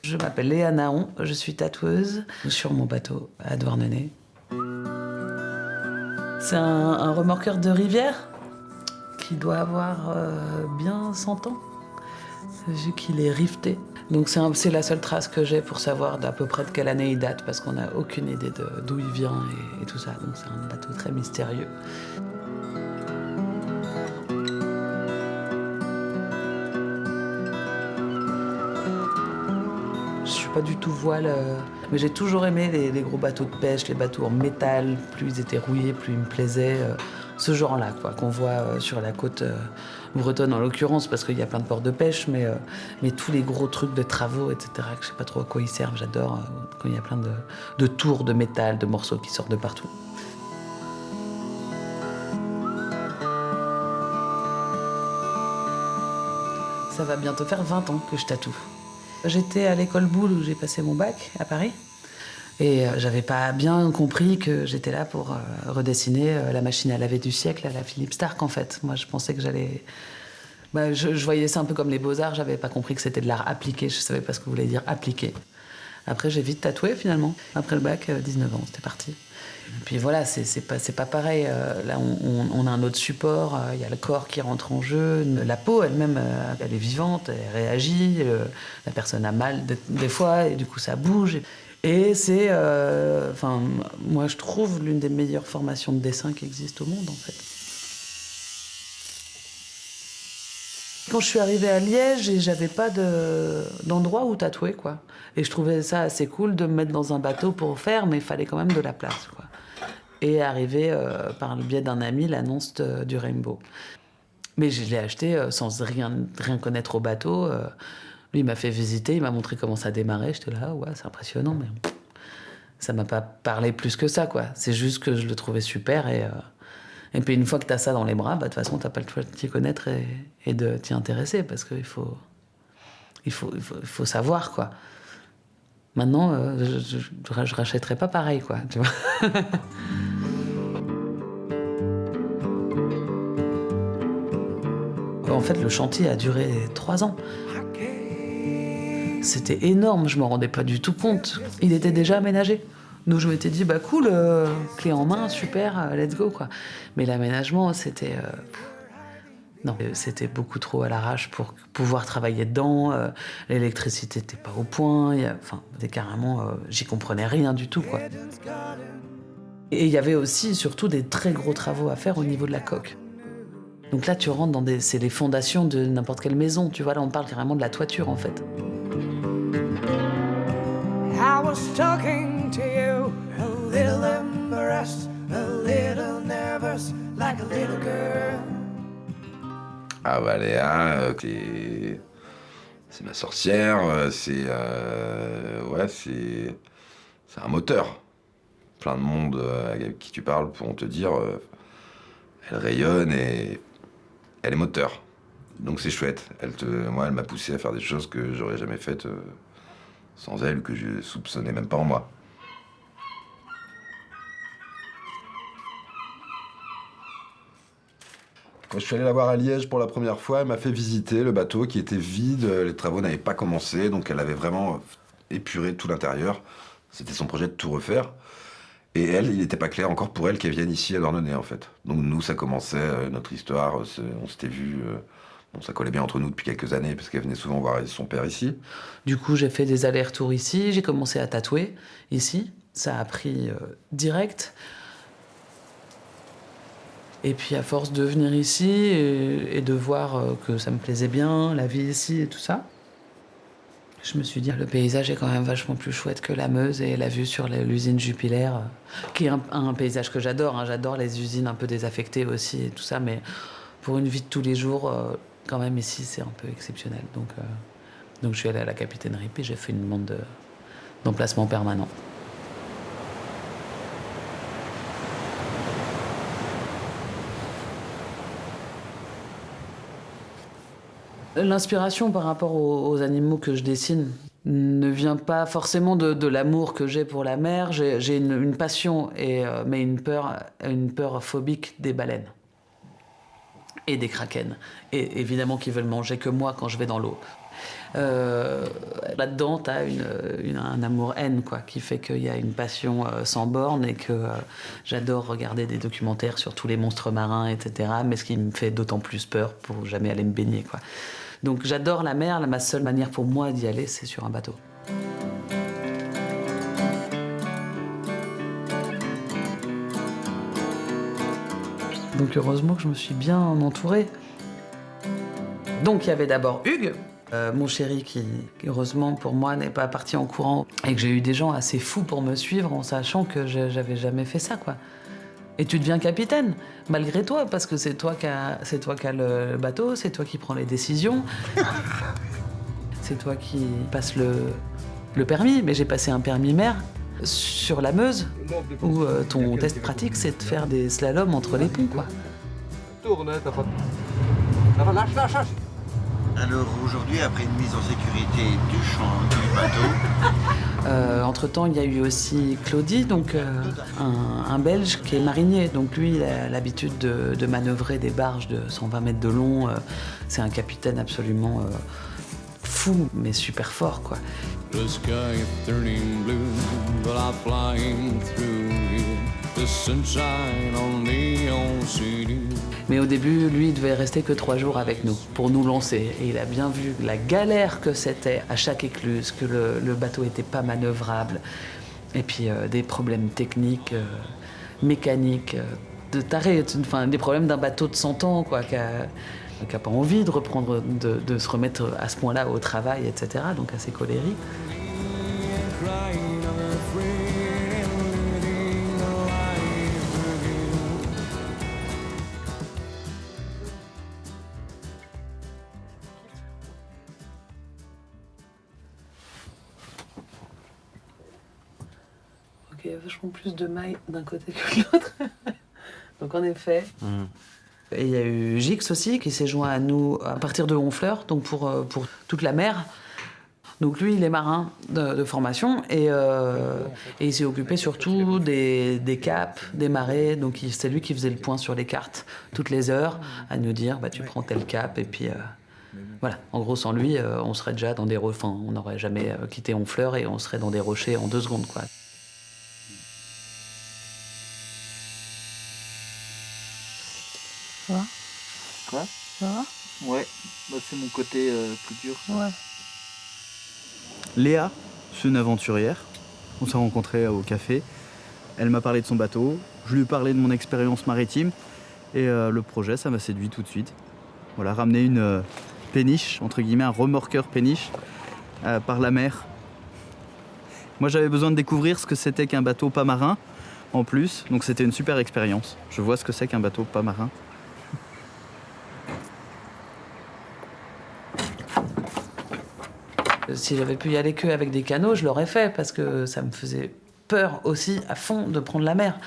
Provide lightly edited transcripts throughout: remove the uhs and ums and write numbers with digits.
Je m'appelle Léa Naon, je suis tatoueuse sur mon bateau à Douarnenez. C'est un remorqueur de rivière qui doit avoir bien 100 ans, vu qu'il est rifté. Donc c'est la seule trace que j'ai pour savoir d'à peu près de quelle année il date, parce qu'on n'a aucune idée d'où il vient et tout ça. Donc c'est un bateau très mystérieux. Je suis pas du tout voile, mais j'ai toujours aimé les gros bateaux de pêche, les bateaux en métal. Plus ils étaient rouillés, plus ils me plaisaient. Ce genre-là, quoi, qu'on voit sur la côte bretonne en l'occurrence, parce qu'il y a plein de ports de pêche, mais tous les gros trucs de travaux, etc., que je sais pas trop à quoi ils servent, j'adore, quand il y a plein de tours de métal, de morceaux qui sortent de partout. Ça va bientôt faire 20 ans que je tatoue. J'étais à l'école Boulle où j'ai passé mon bac à Paris. Et j'avais pas bien compris que j'étais là pour redessiner la machine à laver du siècle à la Philippe Starck, en fait. Moi, je pensais que j'allais... je voyais ça un peu comme les beaux-arts, j'avais pas compris que c'était de l'art appliqué, je savais pas ce que voulait dire appliqué. Après, j'ai vite tatoué, finalement. Après le bac, 19 ans, c'était parti. Et puis voilà, c'est pas pareil. Là, on a un autre support, il y a le corps qui rentre en jeu, la peau elle-même, elle est vivante, elle réagit, la personne a mal des fois, et du coup ça bouge. Et c'est, moi je trouve l'une des meilleures formations de dessin qui existent au monde, en fait. Quand je suis arrivée à Liège, j'avais pas d'endroit où tatouer, quoi. Et je trouvais ça assez cool de me mettre dans un bateau pour faire, mais il fallait quand même de la place, quoi. Et arrivé par le biais d'un ami, l'annonce du Rainbow. Mais je l'ai acheté sans rien connaître au bateau. Lui, il m'a fait visiter, il m'a montré comment ça démarrait. J'étais là, ouais, c'est impressionnant, mais ça m'a pas parlé plus que ça, quoi. C'est juste que je le trouvais super et puis une fois que t'as ça dans les bras, de toute façon, t'as pas le choix de t'y connaître et de t'y intéresser, parce qu'il faut savoir, quoi. Maintenant, je rachèterais pas pareil, quoi, tu vois. En fait, le chantier a duré 3 ans. C'était énorme, je m'en rendais pas du tout compte. Il était déjà aménagé. Donc je m'étais dit, bah cool, clé en main, super, let's go, quoi. Mais l'aménagement, c'était... non, c'était beaucoup trop à l'arrache pour pouvoir travailler dedans. L'électricité n'était pas au point. Carrément, j'y comprenais rien du tout, quoi. Et il y avait aussi, surtout, des très gros travaux à faire au niveau de la coque. Donc là, tu rentres c'est les fondations de n'importe quelle maison. Tu vois, là, on parle carrément de la toiture, en fait. I was talking to you, a little embarrassed, a little nervous, like a little girl. Ah bah Léa, c'est ma sorcière, ouais, c'est un moteur. Plein de monde avec qui tu parles pourront te dire, elle rayonne et elle est moteur. Donc c'est chouette. Moi, elle m'a poussé à faire des choses que j'aurais jamais faites sans elle, que je soupçonnais même pas en moi. Quand je suis allé la voir à Liège pour la première fois, elle m'a fait visiter le bateau qui était vide, les travaux n'avaient pas commencé, donc elle avait vraiment épuré tout l'intérieur. C'était son projet de tout refaire. Et elle, il n'était pas clair encore pour elle qu'elle vienne ici à Douarnenez, en fait. Donc nous, ça commençait, notre histoire, on s'était vus, bon, ça collait bien entre nous depuis quelques années, parce qu'elle venait souvent voir son père ici. Du coup, j'ai fait des allers-retours ici, j'ai commencé à tatouer ici. Ça a pris direct. Et puis à force de venir ici et de voir que ça me plaisait bien, la vie ici et tout ça, je me suis dit, le paysage est quand même vachement plus chouette que la Meuse et la vue sur l'usine Jupiler, qui est un paysage que j'adore, hein. J'adore les usines un peu désaffectées aussi et tout ça, mais pour une vie de tous les jours, quand même ici, c'est un peu exceptionnel. Donc je suis allée à la capitainerie, puis j'ai fait une demande d'emplacement permanent. L'inspiration par rapport aux animaux que je dessine ne vient pas forcément de l'amour que j'ai pour la mer. J'ai une passion, mais une peur phobique des baleines et des krakens. Et évidemment qu'ils veulent manger que moi quand je vais dans l'eau. Là-dedans, t'as un amour-haine, quoi, qui fait qu'il y a une passion sans borne et que j'adore regarder des documentaires sur tous les monstres marins, etc. Mais ce qui me fait d'autant plus peur pour jamais aller me baigner, quoi. Donc j'adore la mer. Ma seule manière pour moi d'y aller, c'est sur un bateau. Donc heureusement que je me suis bien entourée. Donc il y avait d'abord Hugues, mon chéri, qui heureusement pour moi n'est pas parti en courant. Et que j'ai eu des gens assez fous pour me suivre en sachant que j'avais jamais fait ça, quoi. Et tu deviens capitaine, malgré toi, parce que c'est toi qui as le bateau, c'est toi qui prends les décisions. C'est toi qui passe le permis, mais j'ai passé un permis mer sur la Meuse, où ton test pratique, c'est de faire des slaloms entre les ponts, quoi. Tourne, t'as pas... Lâche. Alors aujourd'hui, après une mise en sécurité du bateau... Entre-temps, il y a eu aussi Claudie, donc un Belge qui est marinier. Donc lui, il a l'habitude de manœuvrer des barges de 120 mètres de long. C'est un capitaine absolument fou, mais super fort, quoi. The sky is turning blue, but I'm flying through here. The sunshine on the ocean. Mais au début, lui, il devait rester que 3 jours avec nous pour nous lancer. Et il a bien vu la galère que c'était à chaque écluse, que le bateau était pas manœuvrable. Et puis des problèmes techniques, mécaniques, de taré, enfin des problèmes d'un bateau de 100 ans, quoi, qui a pas envie de reprendre, de se remettre à ce point-là au travail, etc. Donc assez colérique. Ok, il y a vachement plus de mailles d'un côté que de l'autre. Donc en effet. Et il y a eu Gix aussi qui s'est joint à nous à partir de Honfleur, donc pour toute la mer. Donc lui, il est marin de formation et il s'est occupé surtout des caps, des marées. Donc c'est lui qui faisait le point sur les cartes toutes les heures, à nous dire bah, tu prends tel cap et puis voilà. En gros, sans lui, on serait déjà dans des rochers. Enfin, on n'aurait jamais quitté Honfleur et on serait dans des rochers en 2 secondes, quoi. Ça va ? Quoi? Ça va ? Ouais, bah, c'est mon côté plus dur. Ça. Ouais. Léa, c'est une aventurière. On s'est rencontrés au café. Elle m'a parlé de son bateau. Je lui ai parlé de mon expérience maritime. Et le projet, ça m'a séduit tout de suite. Voilà, ramener une péniche, entre guillemets, un remorqueur péniche par la mer. Moi, j'avais besoin de découvrir ce que c'était qu'un bateau pas marin, en plus. Donc c'était une super expérience. Je vois ce que c'est qu'un bateau pas marin. Si j'avais pu y aller qu'avec des canots, je l'aurais fait parce que ça me faisait peur aussi à fond de prendre la mer.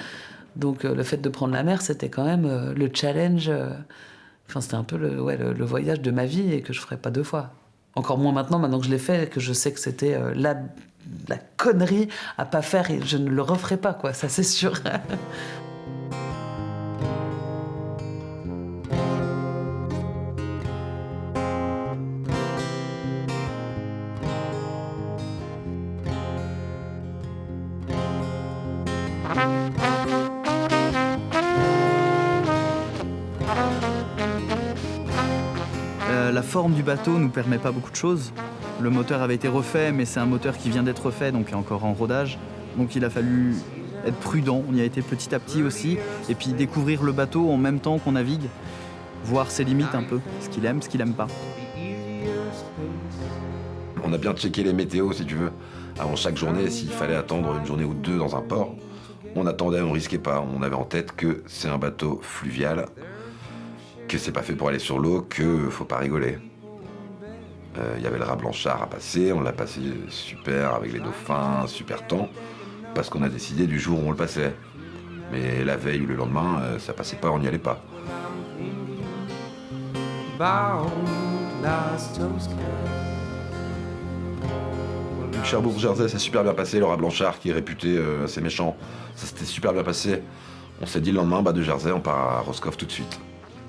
Donc le fait de prendre la mer, c'était quand même le challenge. Enfin, c'était un peu le voyage de ma vie et que je ferais pas 2 fois. Encore moins maintenant que je l'ai fait, que je sais que c'était la connerie à pas faire et je ne le referai pas, quoi. Ça, c'est sûr. La forme du bateau nous permet pas beaucoup de choses. Le moteur avait été refait, mais c'est un moteur qui vient d'être refait, donc est encore en rodage. Donc il a fallu être prudent, on y a été petit à petit aussi, et puis découvrir le bateau en même temps qu'on navigue, voir ses limites un peu, ce qu'il aime pas. On a bien checké les météos, si tu veux. Avant chaque journée, s'il fallait attendre une journée ou 2 dans un port, on attendait, on risquait pas. On avait en tête que c'est un bateau fluvial, que c'est pas fait pour aller sur l'eau, que faut pas rigoler. Il y avait le rat Blanchard à passer, on l'a passé super avec les dauphins, super temps, parce qu'on a décidé du jour où on le passait. Mais la veille ou le lendemain, ça passait pas, on n'y allait pas. Donc Cherbourg-Jersey, ça s'est super bien passé, le rat Blanchard qui est réputé assez méchant, ça s'était super bien passé. On s'est dit le lendemain, de Jersey, on part à Roscoff tout de suite.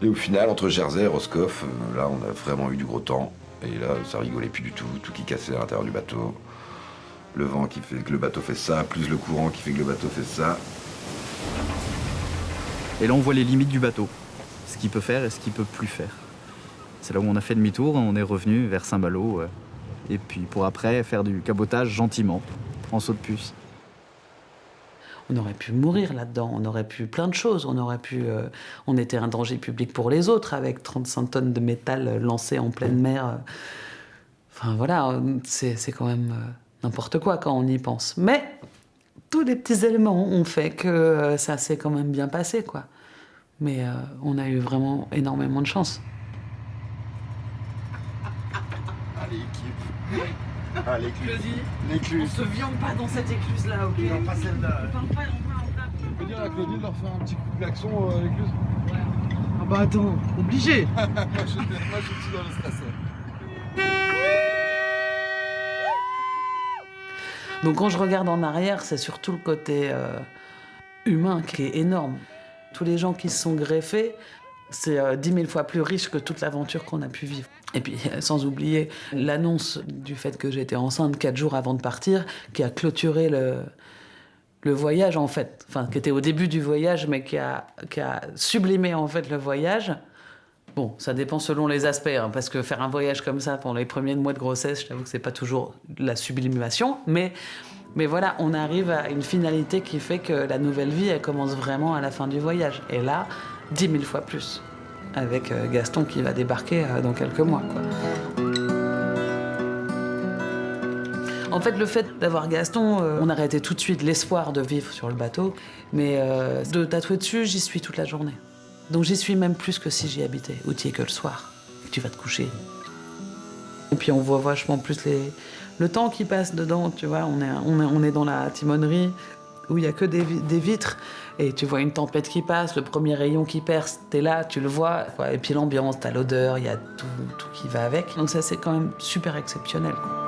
Et au final, entre Jersey et Roscoff, là, on a vraiment eu du gros temps. Et là, ça rigolait plus du tout qui cassait à l'intérieur du bateau. Le vent qui fait que le bateau fait ça, plus le courant qui fait que le bateau fait ça. Et là, on voit les limites du bateau, ce qu'il peut faire et ce qu'il peut plus faire. C'est là où on a fait demi-tour, on est revenu vers Saint-Malo, et puis pour après faire du cabotage gentiment, en saut de puce. On aurait pu mourir là-dedans, on aurait pu plein de choses, on était un danger public pour les autres avec 35 tonnes de métal lancé en pleine mer. Enfin voilà, c'est quand même n'importe quoi quand on y pense. Mais tous les petits éléments ont fait que ça s'est quand même bien passé, quoi. Mais on a eu vraiment énormément de chance. Allez, équipe. Ah, l'écluse. On se viande pas dans cette écluse-là, ok? Non, pas celle-là. Tu peux dire à Claudine de leur faire un petit coup de klaxon l'écluse? Ah bah attends, obligé. Moi je suis dans le stress. Donc quand je regarde en arrière, c'est surtout le côté humain qui est énorme. Tous les gens qui se sont greffés, c'est 10 000 fois plus riche que toute l'aventure qu'on a pu vivre. Et puis, sans oublier l'annonce du fait que j'étais enceinte 4 jours avant de partir, qui a clôturé le voyage, en fait. Enfin, qui était au début du voyage, mais qui a sublimé, en fait, le voyage. Bon, ça dépend selon les aspects, hein, parce que faire un voyage comme ça pendant les premiers mois de grossesse, je t'avoue que c'est pas toujours la sublimation, mais voilà, on arrive à une finalité qui fait que la nouvelle vie, elle commence vraiment à la fin du voyage. Et là, 10 000 fois plus, avec Gaston qui va débarquer dans quelques mois, quoi. En fait, le fait d'avoir Gaston, on arrêtait tout de suite l'espoir de vivre sur le bateau, mais de tatouer dessus, j'y suis toute la journée. Donc j'y suis même plus que si j'y habitais, ou t'y es que le soir, et tu vas te coucher. Et puis on voit vachement plus le temps qui passe dedans, tu vois, on est dans la timonerie, où il n'y a que des vitres, et tu vois une tempête qui passe, le premier rayon qui perce, t'es là, tu le vois, quoi. Et puis l'ambiance, t'as l'odeur, il y a tout qui va avec. Donc ça, c'est quand même super exceptionnel, quoi.